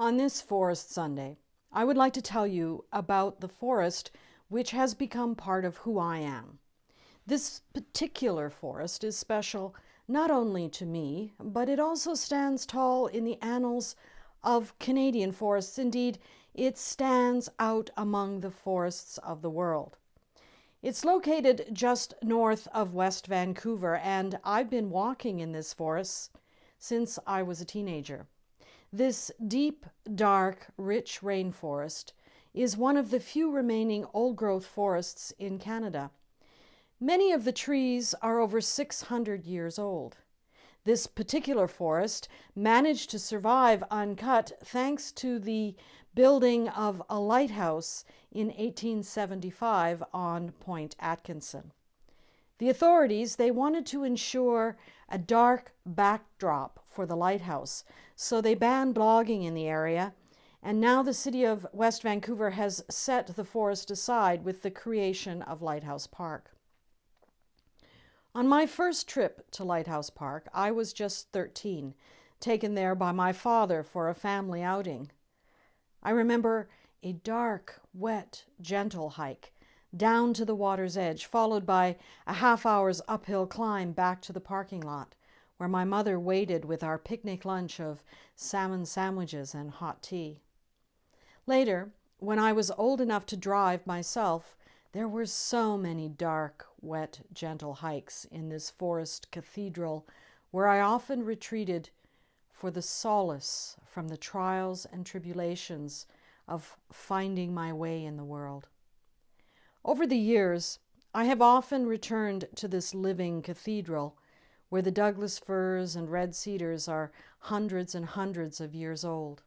On this Forest Sunday, I would like to tell you about the forest which has become part of who I am. This particular forest is special not only to me, but it also stands tall in the annals of Canadian forests. Indeed, it stands out among the forests of the world. It's located just north of West Vancouver, and I've been walking in this forest since I was a teenager. This deep, dark, rich rainforest is one of the few remaining old-growth forests in Canada. Many of the trees are over 600 years old. This particular forest managed to survive uncut thanks to the building of a lighthouse in 1875 on Point Atkinson. The authorities, they wanted to ensure a dark backdrop for the lighthouse, so they banned logging in the area, and now the city of West Vancouver has set the forest aside with the creation of Lighthouse Park. On my first trip to Lighthouse Park, I was just 13, taken there by my father for a family outing. I remember a dark, wet, gentle hike down to the water's edge, followed by a half-hour's uphill climb back to the parking lot, where my mother waited with our picnic lunch of salmon sandwiches and hot tea. Later, when I was old enough to drive myself, there were so many dark, wet, gentle hikes in this Forest Cathedral, where I often retreated for the solace from the trials and tribulations of finding my way in the world. Over the years, I have often returned to this living cathedral where the Douglas firs and red cedars are hundreds and hundreds of years old.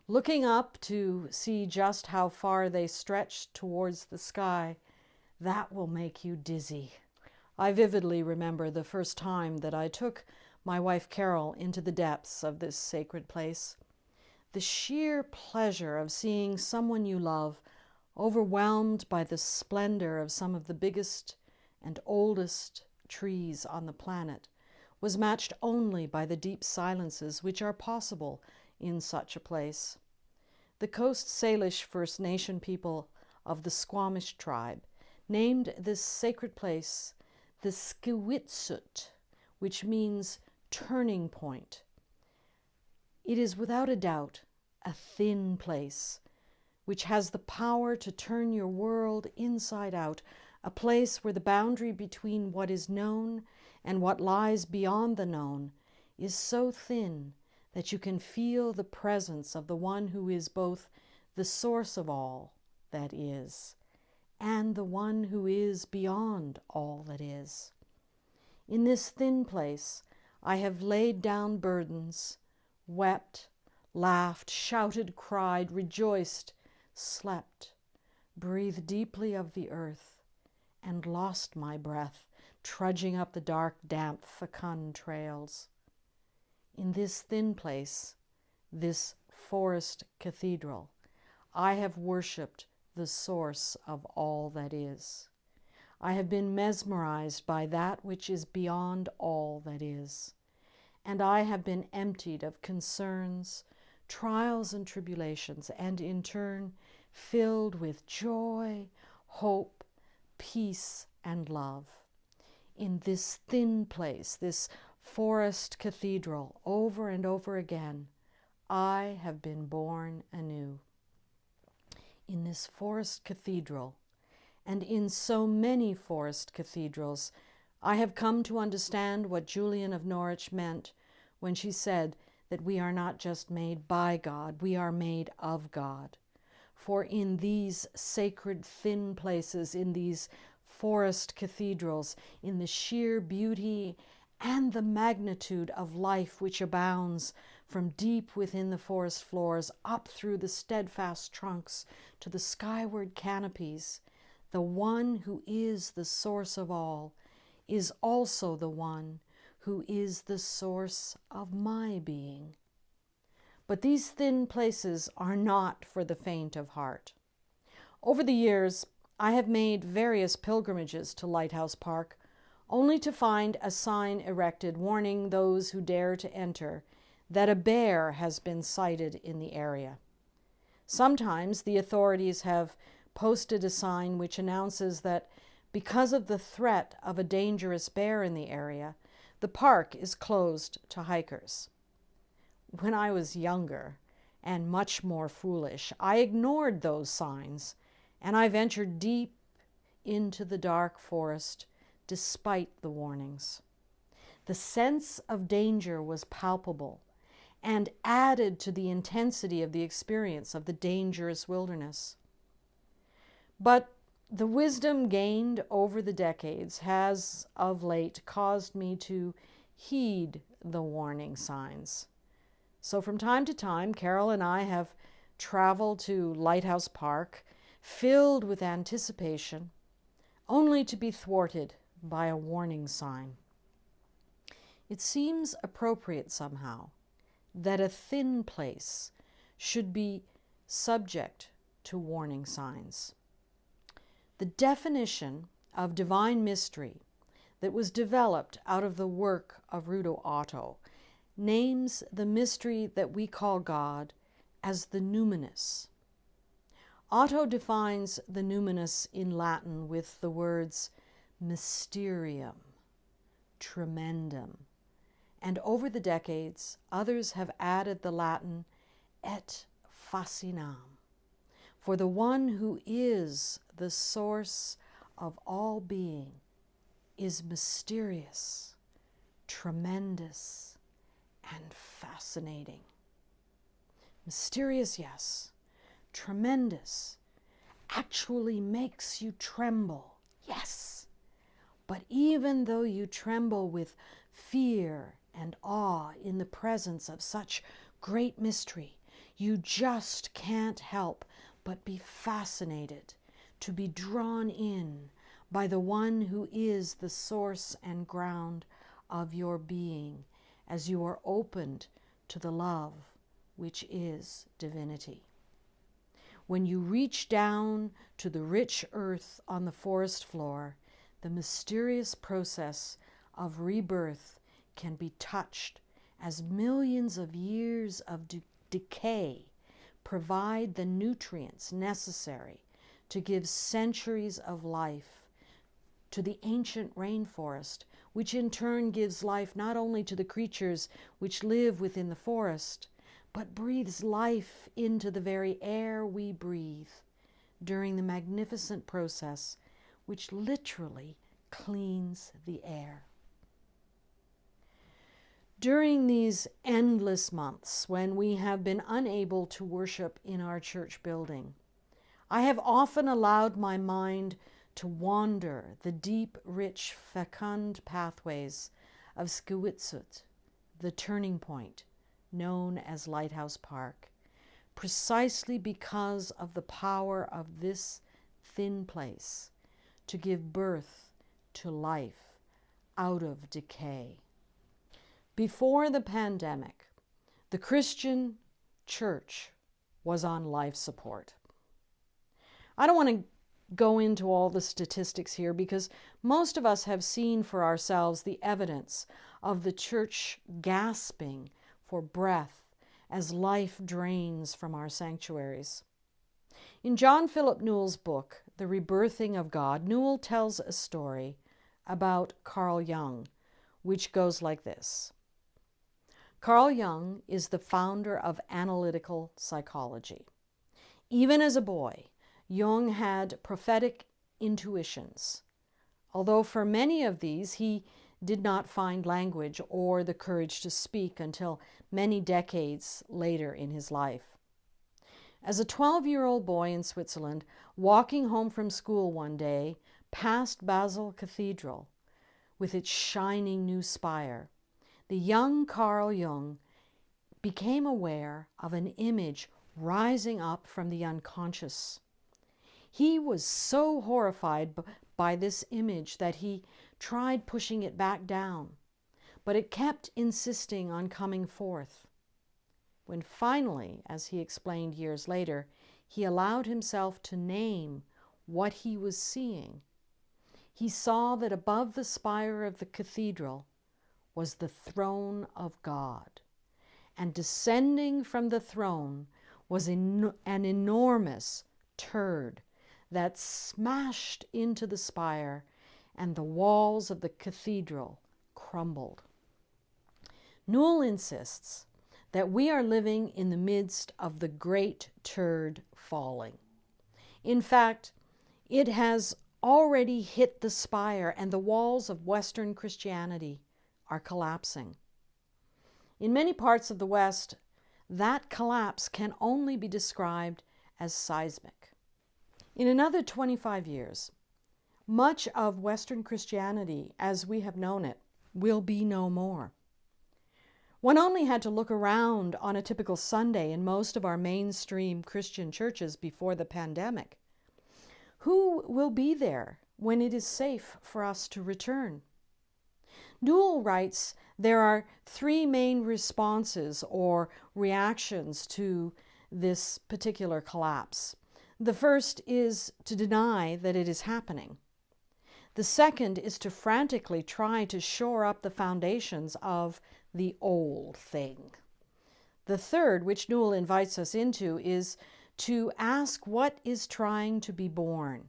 Looking up to see just how far they stretch towards the sky, that will make you dizzy. I vividly remember the first time that I took my wife Carol into the depths of this sacred place. The sheer pleasure of seeing someone you love overwhelmed by the splendor of some of the biggest and oldest trees on the planet was matched only by the deep silences which are possible in such a place. The Coast Salish First Nation people of the Squamish tribe named this sacred place the Sk'iwitsut, which means turning point. It is without a doubt a thin place, which has the power to turn your world inside out, a place where the boundary between what is known and what lies beyond the known is so thin that you can feel the presence of the one who is both the source of all that is and the one who is beyond all that is. In this thin place, I have laid down burdens, wept, laughed, shouted, cried, rejoiced, slept, breathed deeply of the earth, and lost my breath, trudging up the dark, damp, fecund trails. In this thin place, this Forest Cathedral, I have worshipped the source of all that is. I have been mesmerized by that which is beyond all that is, and I have been emptied of concerns, trials and tribulations, and in turn filled with joy, hope, peace, and love. In this thin place, this Forest Cathedral, over and over again, I have been born anew. In this Forest Cathedral, and in so many forest cathedrals, I have come to understand what Julian of Norwich meant when she said that we are not just made by God, we are made of God. For in these sacred thin places, in these forest cathedrals, in the sheer beauty and the magnitude of life which abounds from deep within the forest floors up through the steadfast trunks to the skyward canopies, the one who is the source of all is also the one who is the source of my being. But these thin places are not for the faint of heart. Over the years, I have made various pilgrimages to Lighthouse Park, only to find a sign erected warning those who dare to enter that a bear has been sighted in the area. Sometimes the authorities have posted a sign which announces that because of the threat of a dangerous bear in the area, the park is closed to hikers. When I was younger and much more foolish, I ignored those signs and I ventured deep into the dark forest despite the warnings. The sense of danger was palpable and added to the intensity of the experience of the dangerous wilderness. But the wisdom gained over the decades has of late caused me to heed the warning signs. So from time to time, Carol and I have traveled to Lighthouse Park, filled with anticipation, only to be thwarted by a warning sign. It seems appropriate somehow that a thin place should be subject to warning signs. The definition of divine mystery that was developed out of the work of Rudo Otto names the mystery that we call God as the numinous. Otto defines the numinous in Latin with the words mysterium, tremendum, and over the decades, others have added the Latin et fascinam, for the one who is the source of all being is mysterious, tremendous, and fascinating. Mysterious, yes. Tremendous. Actually makes you tremble, yes. But even though you tremble with fear and awe in the presence of such great mystery, you just can't help but be fascinated, to be drawn in by the one who is the source and ground of your being, as you are opened to the love which is divinity. When you reach down to the rich earth on the forest floor, the mysterious process of rebirth can be touched as millions of years of decay provide the nutrients necessary to give centuries of life to the ancient rainforest, which in turn gives life not only to the creatures which live within the forest, but breathes life into the very air we breathe during the magnificent process which literally cleans the air. During these endless months when we have been unable to worship in our church building, I have often allowed my mind to wander the deep, rich, fecund pathways of Sk'iwitsut, the turning point known as Lighthouse Park, precisely because of the power of this thin place to give birth to life out of decay. Before the pandemic, the Christian church was on life support. I don't want to go into all the statistics here because most of us have seen for ourselves the evidence of the church gasping for breath as life drains from our sanctuaries. In John Philip Newell's book, The Rebirthing of God, Newell tells a story about Carl Jung, which goes like this. Carl Jung is the founder of analytical psychology. Even as a boy, Jung had prophetic intuitions, although for many of these he did not find language or the courage to speak until many decades later in his life. As a 12-year-old boy in Switzerland, walking home from school one day past Basel Cathedral with its shining new spire, the young Carl Jung became aware of an image rising up from the unconscious. He was so horrified by this image that he tried pushing it back down, but it kept insisting on coming forth. When finally, as he explained years later, he allowed himself to name what he was seeing, he saw that above the spire of the cathedral was the throne of God, and descending from the throne was an enormous turd that smashed into the spire, and the walls of the cathedral crumbled. Newell insists that we are living in the midst of the great turd falling. In fact, it has already hit the spire, and the walls of Western Christianity are collapsing. In many parts of the West, that collapse can only be described as seismic. In another 25 years, much of Western Christianity, as we have known it, will be no more. One only had to look around on a typical Sunday in most of our mainstream Christian churches before the pandemic. Who will be there when it is safe for us to return? Newell writes there are three main responses or reactions to this particular collapse. The first is to deny that it is happening. The second is to frantically try to shore up the foundations of the old thing. The third, which Newell invites us into, is to ask what is trying to be born,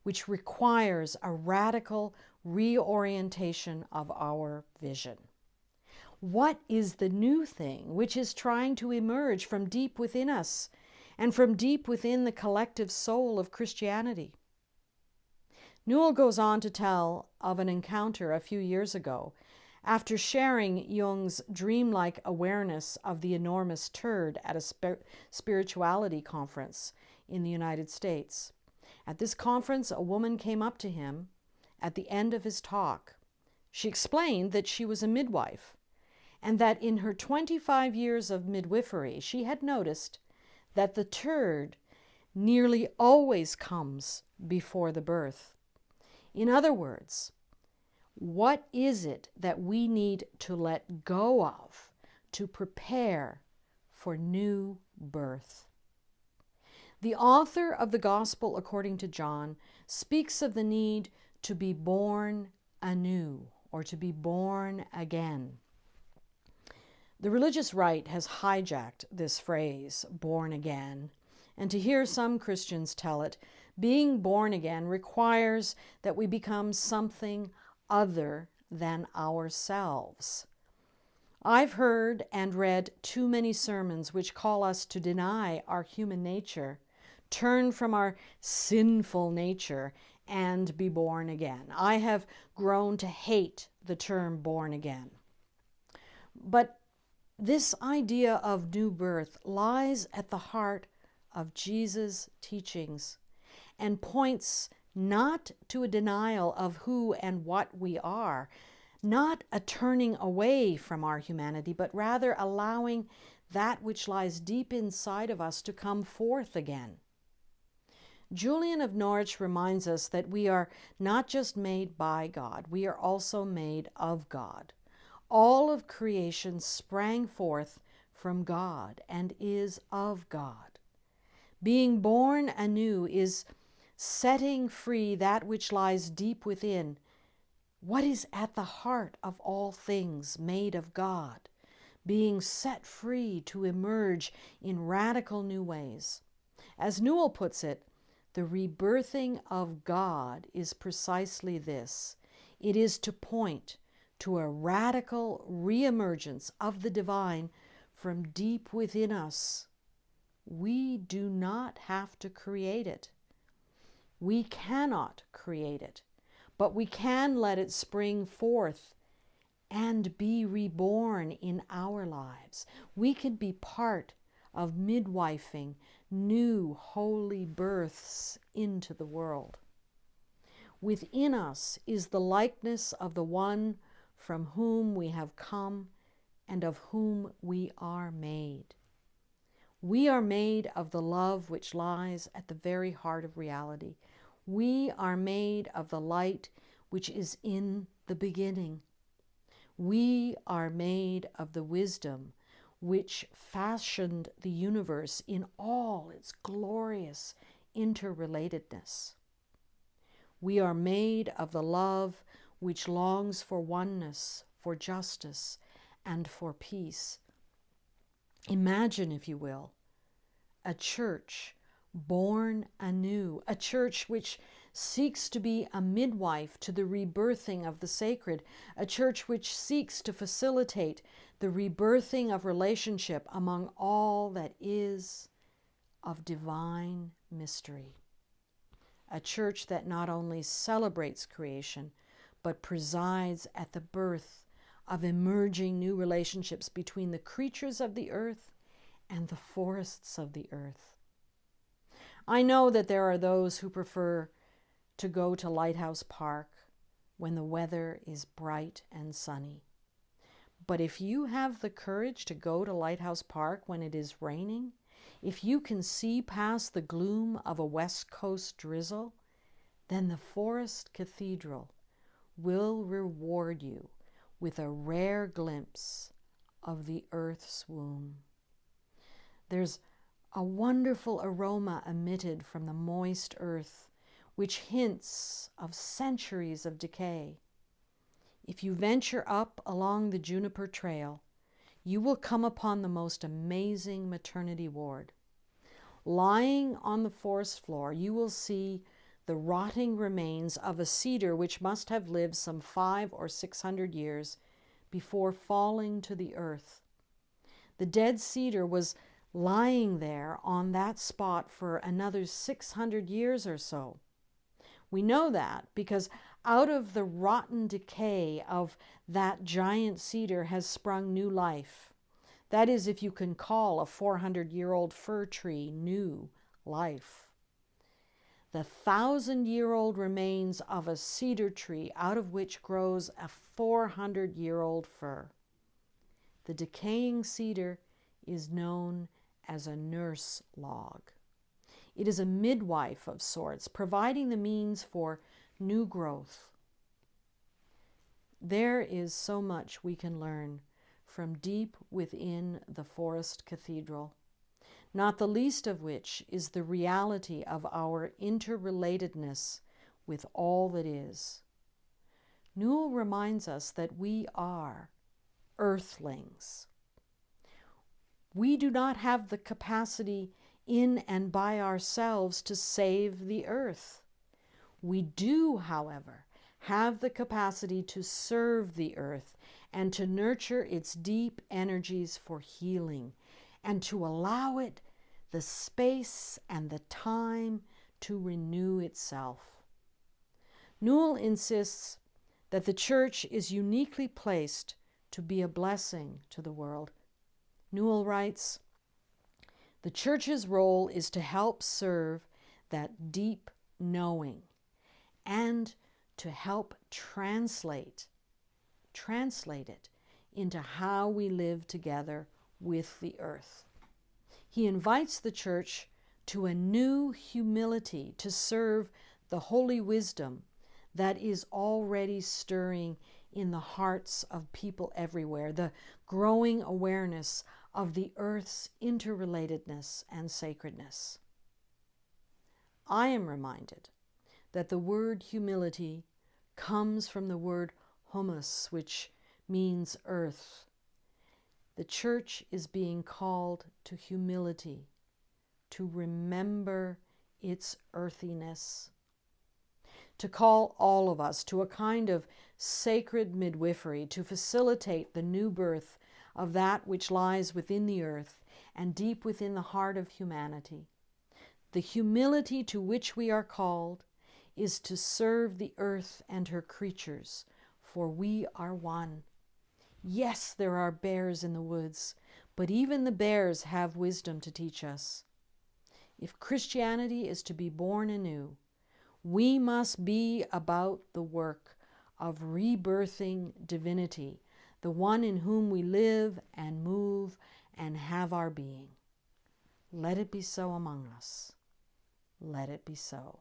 which requires a radical reorientation of our vision. What is the new thing which is trying to emerge from deep within us and from deep within the collective soul of Christianity? Newell goes on to tell of an encounter a few years ago after sharing Jung's dreamlike awareness of the enormous turd at a spirituality conference in the United States. At this conference, a woman came up to him at the end of his talk. She explained that she was a midwife and that in her 25 years of midwifery, she had noticed that the turd nearly always comes before the birth. In other words, what is it that we need to let go of to prepare for new birth? The author of the Gospel according to John speaks of the need to be born anew or to be born again. The religious right has hijacked this phrase, born again, and to hear some Christians tell it, being born again requires that we become something other than ourselves. I've heard and read too many sermons which call us to deny our human nature, turn from our sinful nature, and be born again. I have grown to hate the term born again. But this idea of new birth lies at the heart of Jesus' teachings and points not to a denial of who and what we are, not a turning away from our humanity, but rather allowing that which lies deep inside of us to come forth again. Julian of Norwich reminds us that we are not just made by God, we are also made of God. All of creation sprang forth from God and is of God. Being born anew is setting free that which lies deep within, what is at the heart of all things made of God, being set free to emerge in radical new ways. As Newell puts it, the rebirthing of God is precisely this. It is to point to a radical reemergence of the divine from deep within us. We do not have to create it. We cannot create it, but we can let it spring forth and be reborn in our lives. We can be part of midwifing new holy births into the world. Within us is the likeness of the one from whom we have come and of whom we are made. We are made of the love which lies at the very heart of reality. We are made of the light which is in the beginning. We are made of the wisdom which fashioned the universe in all its glorious interrelatedness. We are made of the love which longs for oneness, for justice, and for peace. Imagine, if you will, a church born anew, a church which seeks to be a midwife to the rebirthing of the sacred, a church which seeks to facilitate the rebirthing of relationship among all that is of divine mystery. A church that not only celebrates creation, but presides at the birth of emerging new relationships between the creatures of the earth and the forests of the earth. I know that there are those who prefer to go to Lighthouse Park when the weather is bright and sunny. But if you have the courage to go to Lighthouse Park when it is raining, if you can see past the gloom of a West Coast drizzle, then the Forest Cathedral will reward you with a rare glimpse of the earth's womb. There's a wonderful aroma emitted from the moist earth, which hints of centuries of decay. If you venture up along the Juniper Trail, you will come upon the most amazing maternity ward. Lying on the forest floor, you will see the rotting remains of a cedar which must have lived some 500 or 600 years before falling to the earth. The dead cedar was lying there on that spot for another 600 years or so. We know that because out of the rotten decay of that giant cedar has sprung new life. That is, if you can call a 400-year-old fir tree new life. The 1,000-year-old remains of a cedar tree out of which grows a 400-year-old fir. The decaying cedar is known as a nurse log. It is a midwife of sorts, providing the means for new growth. There is so much we can learn from deep within the Forest Cathedral, not the least of which is the reality of our interrelatedness with all that is. Newell reminds us that we are earthlings. We do not have the capacity in and by ourselves to save the earth. We do, however, have the capacity to serve the earth and to nurture its deep energies for healing and to allow it the space and the time to renew itself. Newell insists that the church is uniquely placed to be a blessing to the world. Newell writes, "The church's role is to help serve that deep knowing and to help translate it into how we live together with the earth." He invites the church to a new humility to serve the holy wisdom that is already stirring in the hearts of people everywhere, the growing awareness of the earth's interrelatedness and sacredness. I am reminded that the word humility comes from the word humus, which means earth. The church is being called to humility, to remember its earthiness, to call all of us to a kind of sacred midwifery to facilitate the new birth of that which lies within the earth and deep within the heart of humanity. The humility to which we are called is to serve the earth and her creatures, for we are one. Yes, there are bears in the woods, but even the bears have wisdom to teach us. If Christianity is to be born anew, we must be about the work of rebirthing divinity, the one in whom we live and move and have our being. Let it be so among us. Let it be so.